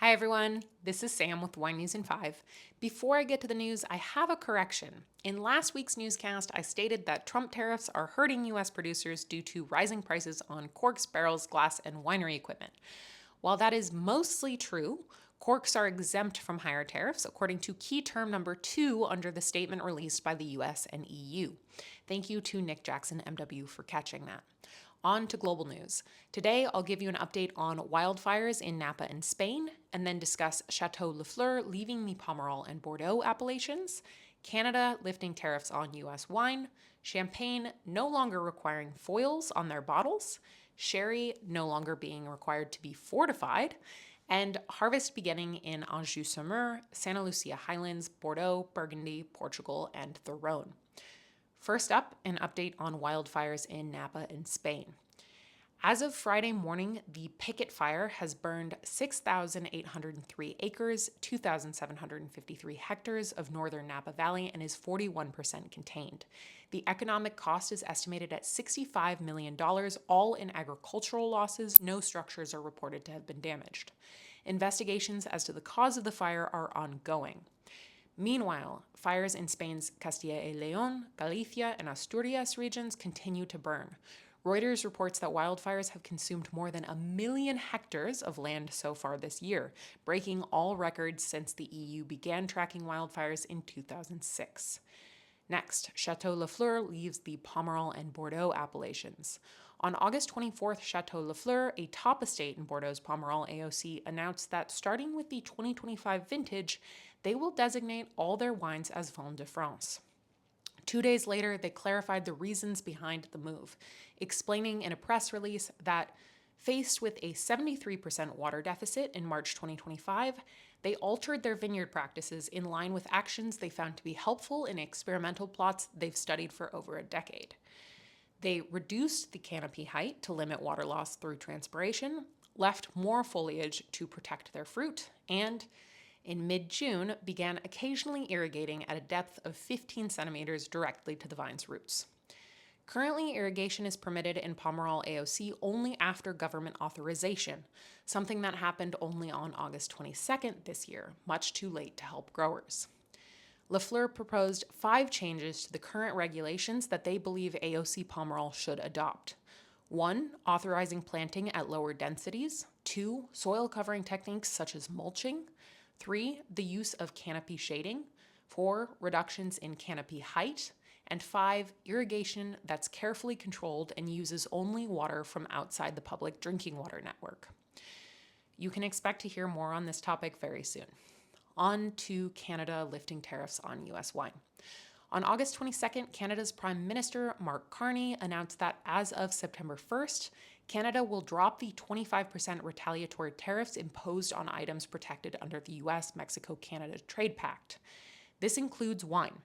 Hi everyone, this is Sam with Wine News in 5. Before I get to the news, I have a correction. In last week's newscast, I stated that Trump tariffs are hurting U.S. producers due to rising prices on corks, barrels, glass, and winery equipment. While that is mostly true, corks are exempt from higher tariffs, according to key term number 2 under the statement released by the US and EU. Thank you to Nick Jackson, MW, for catching that. On to global news. Today, I'll give you an update on wildfires in Napa and Spain, and then discuss Château Lafleur leaving the Pomerol and Bordeaux appellations, Canada lifting tariffs on US wine, Champagne no longer requiring foils on their bottles, sherry no longer being required to be fortified, and harvest beginning in Anjou-Saumur, Santa Lucia Highlands, Bordeaux, Burgundy, Portugal, and the Rhône. First up, an update on wildfires in Napa and Spain. As of Friday morning, the Picket Fire has burned 6,803 acres, 2,753 hectares of northern Napa Valley, and is 41% contained. The economic cost is estimated at $65 million, all in agricultural losses. No structures are reported to have been damaged. Investigations as to the cause of the fire are ongoing. Meanwhile, fires in Spain's Castilla y León, Galicia, and Asturias regions continue to burn. Reuters reports that wildfires have consumed more than 1 million hectares of land so far this year, breaking all records since the EU began tracking wildfires in 2006. Next, Château Lafleur leaves the Pomerol and Bordeaux appellations. On August 24th, Château Lafleur, a top estate in Bordeaux's Pomerol AOC, announced that starting with the 2025 vintage, they will designate all their wines as Vin de France. 2 days later, they clarified the reasons behind the move, explaining in a press release that, faced with a 73% water deficit in March 2025, they altered their vineyard practices in line with actions they found to be helpful in experimental plots they've studied for over a decade. They reduced the canopy height to limit water loss through transpiration, left more foliage to protect their fruit, and in mid-June, began occasionally irrigating at a depth of 15 centimeters directly to the vine's roots. Currently, irrigation is permitted in Pomerol AOC only after government authorization, something that happened only on August 22nd this year, much too late to help growers. Lafleur proposed 5 changes to the current regulations that they believe AOC Pomerol should adopt. 1. Authorizing planting at lower densities. 2. Soil covering techniques such as mulching. 3. The use of canopy shading. 4. Reductions in canopy height. And 5. Irrigation that's carefully controlled and uses only water from outside the public drinking water network. You can expect to hear more on this topic very soon. On to Canada lifting tariffs on U.S. wine. On August 22nd, Canada's Prime Minister Mark Carney announced that as of September 1st, Canada will drop the 25% retaliatory tariffs imposed on items protected under the U.S.-Mexico-Canada Trade Pact. This includes wine.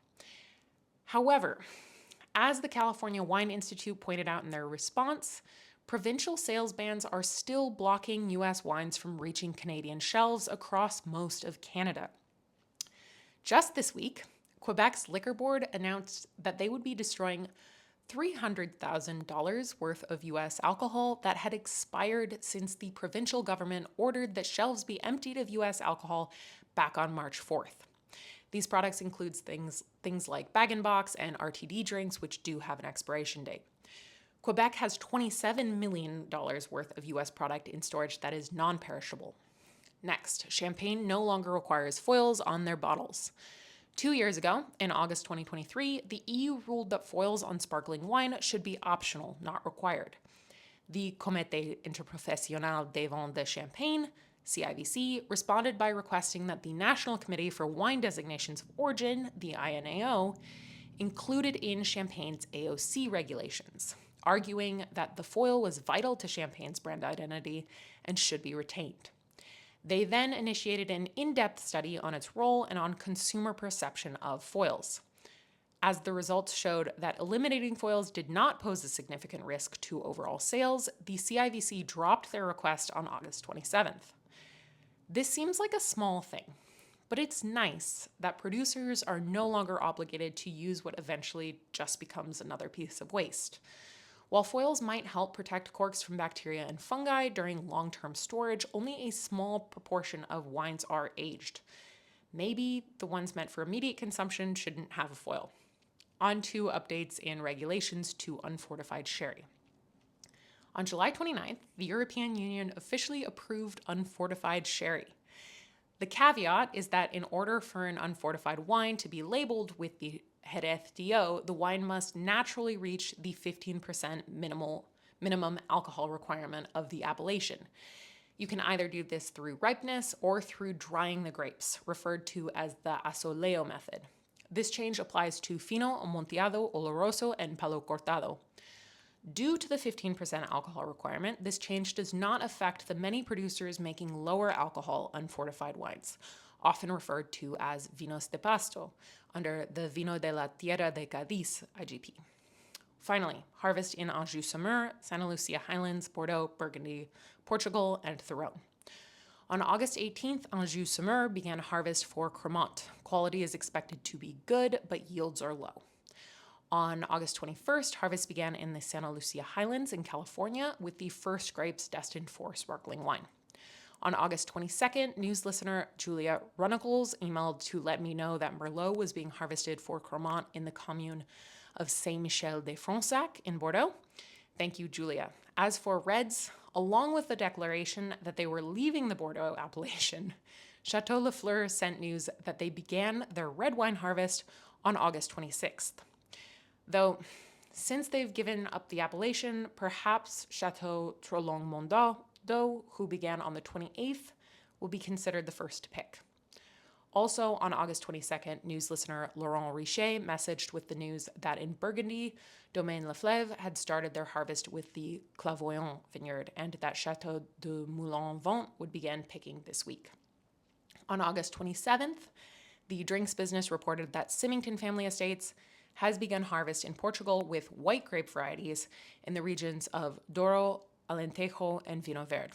However, as the California Wine Institute pointed out in their response, provincial sales bans are still blocking U.S. wines from reaching Canadian shelves across most of Canada. Just this week, Quebec's Liquor Board announced that they would be destroying $300,000 worth of U.S. alcohol that had expired since the provincial government ordered that shelves be emptied of U.S. alcohol back on March 4th. These products include things like bag-in-box and RTD drinks, which do have an expiration date. Quebec has $27 million worth of U.S. product in storage that is non-perishable. Next, Champagne no longer requires foils on their bottles. 2 years ago, in August 2023, the EU ruled that foils on sparkling wine should be optional, not required. The Comité Interprofessionnel des Vins de Champagne, CIVC, responded by requesting that the National Committee for Wine Designations of Origin, the INAO, included in Champagne's AOC regulations, arguing that the foil was vital to Champagne's brand identity and should be retained. They then initiated an in-depth study on its role and on consumer perception of foils. As the results showed that eliminating foils did not pose a significant risk to overall sales, the CIVC dropped their request on August 27th. This seems like a small thing, but it's nice that producers are no longer obligated to use what eventually just becomes another piece of waste. While foils might help protect corks from bacteria and fungi during long-term storage, only a small proportion of wines are aged. Maybe the ones meant for immediate consumption shouldn't have a foil. On to updates and regulations to unfortified sherry. On July 29th, the European Union officially approved unfortified sherry. The caveat is that in order for an unfortified wine to be labeled with the Jerez DO, the wine must naturally reach the 15% minimum alcohol requirement of the appellation. You can either do this through ripeness or through drying the grapes, referred to as the asoleo method. This change applies to Fino, Amontillado, Oloroso, and Palo Cortado. Due to the 15% alcohol requirement, this change does not affect the many producers making lower alcohol unfortified wines, often referred to as vinos de pasto, under the Vino de la Tierra de Cádiz IGP. Finally, harvest in Anjou-Saumur, Santa Lucia Highlands, Bordeaux, Burgundy, Portugal, and the Rhône. On August 18th, Anjou-Saumur began harvest for Cremant. Quality is expected to be good, but yields are low. On August 21st, harvest began in the Santa Lucia Highlands in California with the first grapes destined for sparkling wine. On August 22nd, news listener Julia Runnacles emailed to let me know that Merlot was being harvested for Cremant in the commune of Saint-Michel-de-Fronsac in Bordeaux. Thank you, Julia. As for reds, along with the declaration that they were leaving the Bordeaux appellation, Château Lafleur sent news that they began their red wine harvest on August 26th. Though, since they've given up the appellation, perhaps Château Trollong-Mondot, who began on the 28th, will be considered the first to pick. Also, on August 22nd, news listener Laurent Richer messaged with the news that in Burgundy, Domaine Leflèvre had started their harvest with the Clairvoyant vineyard and that Château de Moulin-Vent would begin picking this week. On August 27th, the drinks business reported that Symington Family Estates has begun harvest in Portugal with white grape varieties in the regions of Douro, Alentejo, and Vinho Verde.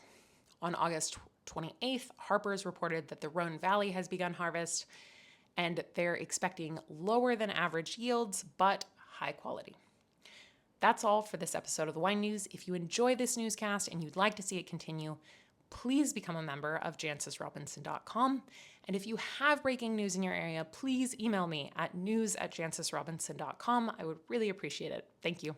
On August 28th, Harper's reported that the Rhône Valley has begun harvest, and they're expecting lower than average yields, but high quality. That's all for this episode of the Wine News. If you enjoy this newscast and you'd like to see it continue, please become a member of jancesrobinson.com. And if you have breaking news in your area, please email me at news@jancesrobinson.com. I would really appreciate it. Thank you.